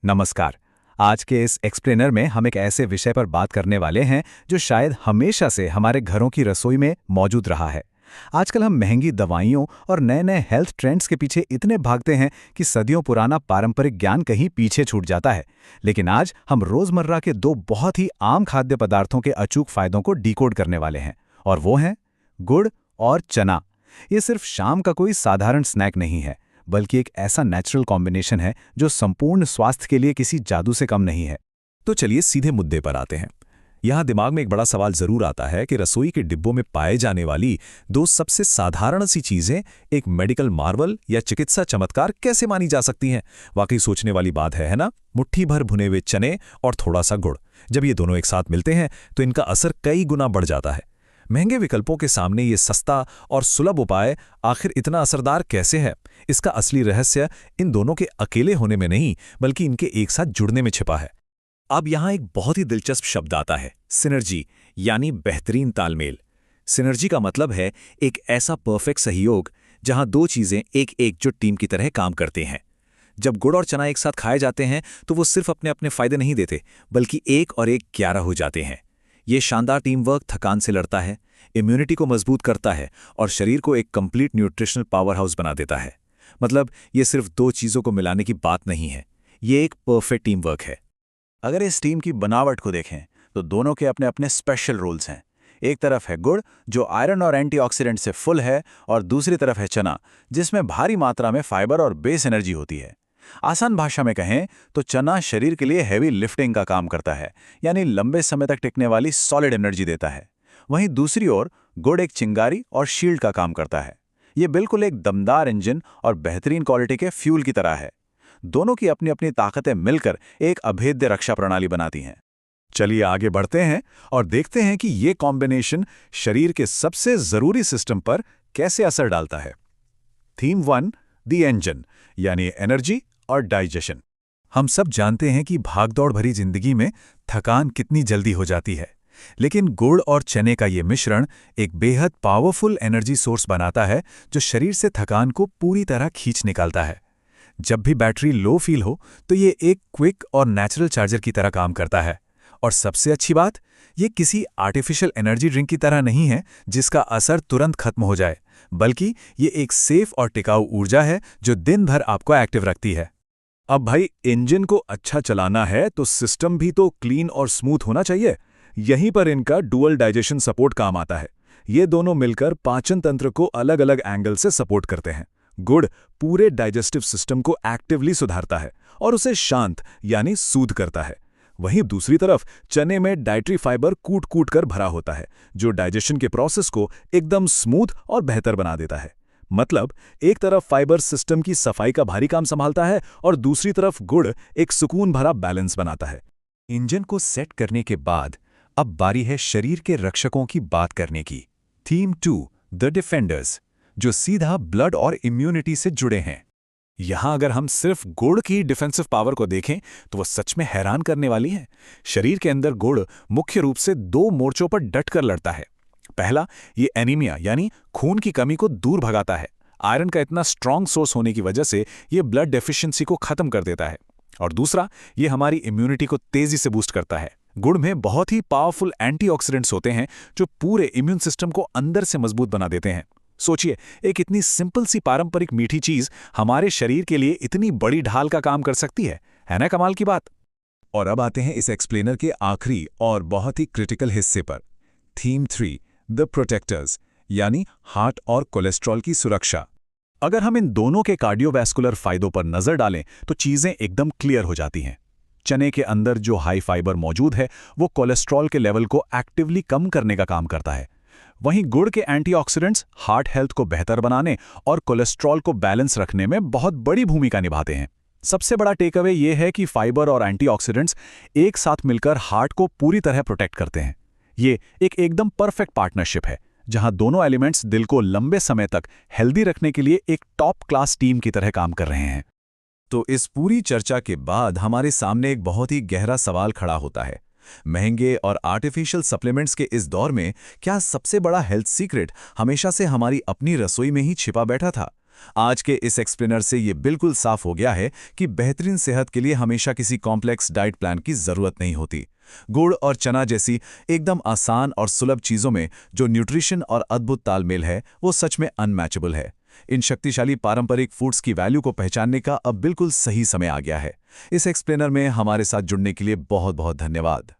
नमस्कार। आज के इस एक्सप्लेनर में हम एक ऐसे विषय पर बात करने वाले हैं जो शायद हमेशा से हमारे घरों की रसोई में मौजूद रहा है। आजकल हम महंगी दवाइयों और नए नए हेल्थ ट्रेंड्स के पीछे इतने भागते हैं कि सदियों पुराना पारंपरिक ज्ञान कहीं पीछे छूट जाता है। लेकिन आज हम रोजमर्रा के दो बहुत ही आम खाद्य पदार्थों के अचूक फायदों को डिकोड करने वाले हैं, और वो हैं गुड़ और चना। ये सिर्फ शाम का कोई साधारण स्नैक नहीं है, बल्कि एक ऐसा नेचुरल कॉम्बिनेशन है जो संपूर्ण स्वास्थ्य के लिए किसी जादू से कम नहीं है। तो चलिए सीधे मुद्दे पर आते हैं। यहाँ दिमाग में एक बड़ा सवाल जरूर आता है कि रसोई के डिब्बों में पाए जाने वाली दो सबसे साधारण सी चीजें एक मेडिकल मार्वल या चिकित्सा चमत्कार कैसे मानी जा सकती हैं। वाकई सोचने वाली बात है ना? मुट्ठी भर भुने हुए चने और थोड़ा सा गुड़, जब ये दोनों एक साथ मिलते हैं तो इनका असर कई गुना बढ़ जाता है। महंगे विकल्पों के सामने ये सस्ता और सुलभ उपाय आखिर इतना असरदार कैसे है? इसका असली रहस्य इन दोनों के अकेले होने में नहीं, बल्कि इनके एक साथ जुड़ने में छिपा है। अब यहाँ एक बहुत ही दिलचस्प शब्द आता है, सिनर्जी, यानी बेहतरीन तालमेल। सिनर्जी का मतलब है एक ऐसा परफेक्ट सहयोग जहां दो चीजें एक एकजुट टीम की तरह काम करते हैं। जब गुड़ और चना एक साथ खाए जाते हैं तो वो सिर्फ अपने अपने फायदे नहीं देते, बल्कि एक और एक 11 हो जाते हैं। ये शानदार टीम वर्क थकान से लड़ता है, इम्यूनिटी को मजबूत करता है और शरीर को एक कंप्लीट न्यूट्रिशनल पावर हाउस बना देता है। मतलब ये सिर्फ दो चीजों को मिलाने की बात नहीं है, ये एक परफेक्ट टीम वर्क है। अगर इस टीम की बनावट को देखें तो दोनों के अपने अपने स्पेशल रोल्स हैं। एक तरफ है गुड़ जो आयरन और एंटीऑक्सीडेंट से फुल है, और दूसरी तरफ है चना जिसमें भारी मात्रा में फाइबर और बेस एनर्जी होती है। आसान भाषा में कहें तो चना शरीर के लिए हैवी लिफ्टिंग का काम करता है, यानी लंबे समय तक टिकने वाली सॉलिड एनर्जी देता है। वहीं दूसरी ओर गुड़ एक चिंगारी और शील्ड का काम करता है। ये बिल्कुल एक दमदार इंजन और बेहतरीन क्वालिटी के फ्यूल की तरह है। दोनों की अपनी अपनी ताकतें मिलकर एक अभेद्य रक्षा प्रणाली बनाती हैं। चलिए आगे बढ़ते हैं और देखते हैं कि ये कॉम्बिनेशन शरीर के सबसे जरूरी सिस्टम पर कैसे असर डालता है। थीम 1, द इंजन, यानी एनर्जी और डाइजेशन। हम सब जानते हैं कि भागदौड़ भरी जिंदगी में थकान कितनी जल्दी हो जाती है, लेकिन गुड़ और चने का ये मिश्रण एक बेहद पावरफुल एनर्जी सोर्स बनाता है जो शरीर से थकान को पूरी तरह खींच निकालता है। जब भी बैटरी लो फील हो तो ये एक क्विक और नेचुरल चार्जर की तरह काम करता है। और सबसे अच्छी बात, ये किसी आर्टिफिशियल एनर्जी ड्रिंक की तरह नहीं है जिसका असर तुरंत खत्म हो जाए, बल्कि ये एक सेफ और टिकाऊ ऊर्जा है जो दिन भर आपको एक्टिव रखती है। अब भाई, इंजन को अच्छा चलाना है तो सिस्टम भी तो क्लीन और स्मूथ होना चाहिए। यहीं पर इनका डुअल डाइजेशन सपोर्ट काम आता है। ये दोनों मिलकर पाचन तंत्र को अलग अलग एंगल से सपोर्ट करते हैं। गुड़ पूरे डाइजेस्टिव सिस्टम को एक्टिवली सुधारता है और उसे शांत यानी सूद करता है। वहीं दूसरी तरफ चने में डाइटरी फाइबर कूट कूट कर भरा होता है जो डाइजेशन के प्रोसेस को एकदम स्मूथ और बेहतर बना देता है। मतलब एक तरफ फाइबर सिस्टम की सफाई का भारी काम संभालता है और दूसरी तरफ गुड़ एक सुकून भरा बैलेंस बनाता है। इंजन को सेट करने के बाद अब बारी है शरीर के रक्षकों की बात करने की। थीम 2, द डिफेंडर्स, जो सीधा ब्लड और इम्यूनिटी से जुड़े हैं। यहाँ अगर हम सिर्फ गुड़ की डिफेंसिव पावर को देखें तो वो सच में हैरान करने वाली है। शरीर के अंदर गुड़ मुख्य रूप से दो मोर्चों पर डटकर लड़ता है। पहला, ये एनीमिया यानी खून की कमी को दूर भगाता है। आयरन का इतना स्ट्रांग सोर्स होने की वजह से ये ब्लड डेफिशिएंसी को खत्म कर देता है। और दूसरा, ये हमारी इम्यूनिटी को तेजी से बूस्ट करता है। गुड़ में बहुत ही पावरफुल एंटीऑक्सीडेंट्स होते हैं जो पूरे इम्यून सिस्टम को अंदर से मजबूत बना देते हैं। सोचिए, एक इतनी सिंपल सी पारंपरिक मीठी चीज हमारे शरीर के लिए इतनी बड़ी ढाल का काम कर सकती है ना? कमाल की बात। और अब आते हैं इस एक्सप्लेनर के आखिरी और बहुत ही क्रिटिकल हिस्से पर। थीम 3, द प्रोटेक्टर्स, यानी हार्ट और कोलेस्ट्रॉल की सुरक्षा। अगर हम इन दोनों के कार्डियोवैस्कुलर फायदों पर नजर डालें तो चीजें एकदम क्लियर हो जाती हैं। चने के अंदर जो हाई फाइबर मौजूद है वो कोलेस्ट्रॉल के लेवल को एक्टिवली कम करने का काम करता है। वहीं गुड़ के एंटीऑक्सीडेंट्स हार्ट हेल्थ को बेहतर बनाने और कोलेस्ट्रॉल को बैलेंस रखने में बहुत बड़ी भूमिका निभाते हैं। सबसे बड़ा टेकअवे यह है कि फाइबर और एंटीऑक्सीडेंट्स एक साथ मिलकर हार्ट को पूरी तरह प्रोटेक्ट करते हैं। ये एक एकदम परफेक्ट पार्टनरशिप है जहां दोनों एलिमेंट्स दिल को लंबे समय तक हेल्दी रखने के लिए एक टॉप क्लास टीम की तरह काम कर रहे हैं। तो इस पूरी चर्चा के बाद हमारे सामने एक बहुत ही गहरा सवाल खड़ा होता है। महंगे और आर्टिफिशियल सप्लीमेंट्स के इस दौर में क्या सबसे बड़ा हेल्थ सीक्रेट हमेशा से हमारी अपनी रसोई में ही छिपा बैठा था? आज के इस एक्सप्लेनर से ये बिल्कुल साफ हो गया है कि बेहतरीन सेहत के लिए हमेशा किसी कॉम्प्लेक्स डाइट प्लान की जरूरत नहीं होती। गुड़ और चना जैसी एकदम आसान और सुलभ चीजों में जो न्यूट्रिशन और अद्भुत तालमेल है, वो सच में अनमैचेबल है। इन शक्तिशाली पारंपरिक फूड्स की वैल्यू को पहचानने का अब बिल्कुल सही समय आ गया है। इस एक्सप्लेनर में हमारे साथ जुड़ने के लिए बहुत बहुत धन्यवाद।